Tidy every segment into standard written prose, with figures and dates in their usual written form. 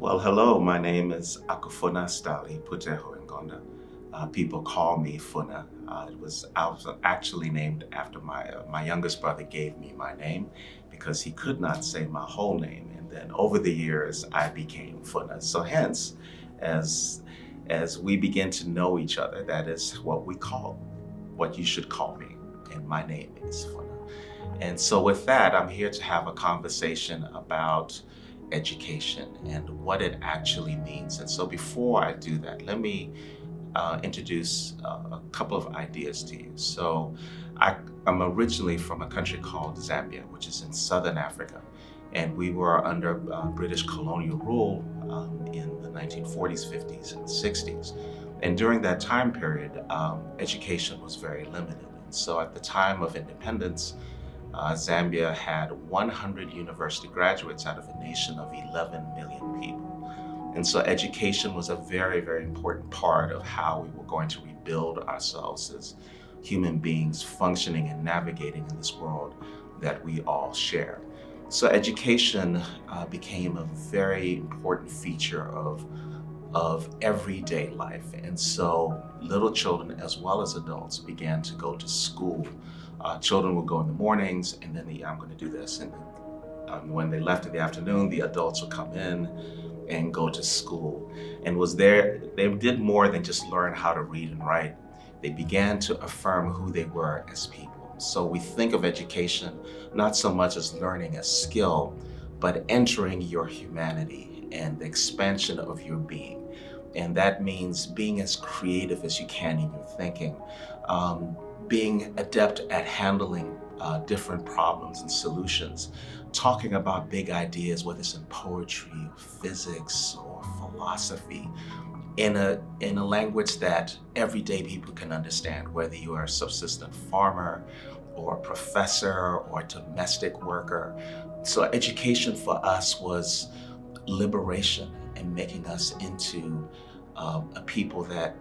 Well, hello, my name is Akaufuna Puteho Ngonda. People call me Funa. I was actually named after my youngest brother gave me my name because he could not say my whole name. And then over the years, I became Funa. So hence, as as we begin to know each other, that is what you should call me. And my name is Funa. And so, with that, I'm here to have a conversation about education and what it actually means. And so, before I do that, let me introduce a couple of ideas to you. I'm originally from a country called Zambia, which is in southern Africa. And we were under British colonial rule in the 1940s, 50s, and 60s. And during that time period, education was very limited. And so at the time of independence, Zambia had 100 university graduates out of a nation of 11 million people. And so education was a very, very important part of how we were going to rebuild ourselves as human beings functioning and navigating in this world that we all share. So education became a very important feature of everyday life. And so little children as well as adults began to go to school. Children would go in the mornings and then I'm going to do this. And when they left in the afternoon, the adults would come in and go to school. And they did more than just learn how to read and write. They began to affirm who they were as people. So we think of education not so much as learning a skill, but entering your humanity and the expansion of your being. And that means being as creative as you can in your thinking, being adept at handling different problems and solutions, talking about big ideas, whether it's in poetry or physics or philosophy, in a language that everyday people can understand, whether you are a subsistent farmer or a professor or a domestic worker. So education for us was liberation and making us into a people that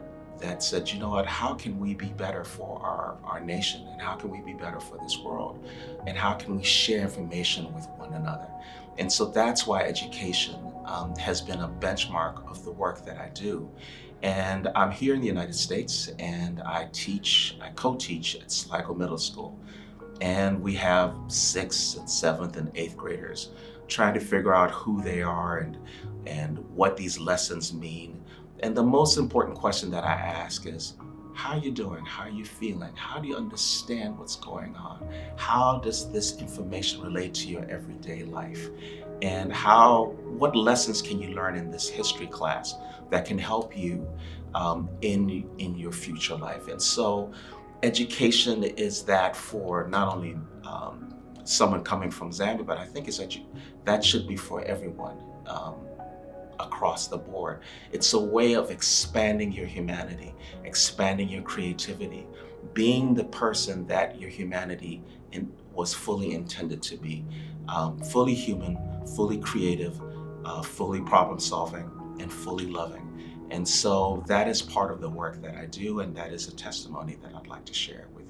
said, you know what, how can we be better for our nation, and how can we be better for this world, and how can we share information with one another? And so that's why education has been a benchmark of the work that I do. And I'm here in the United States, and I co-teach at Sligo Middle School. And we have 6th and 7th and 8th graders trying to figure out who they are and what these lessons mean. And the most important question that I ask is, how are you doing? How are you feeling? How do you understand what's going on? How does this information relate to your everyday life? And what lessons can you learn in this history class that can help you in your future life? And so education is that for not only someone coming from Zambia, but I think that should be for everyone. Across the board. It's a way of expanding your humanity, expanding your creativity, being the person that your humanity was fully intended to be, fully human, fully creative, fully problem solving, and fully loving. And so that is part of the work that I do, and that is a testimony that I'd like to share with you.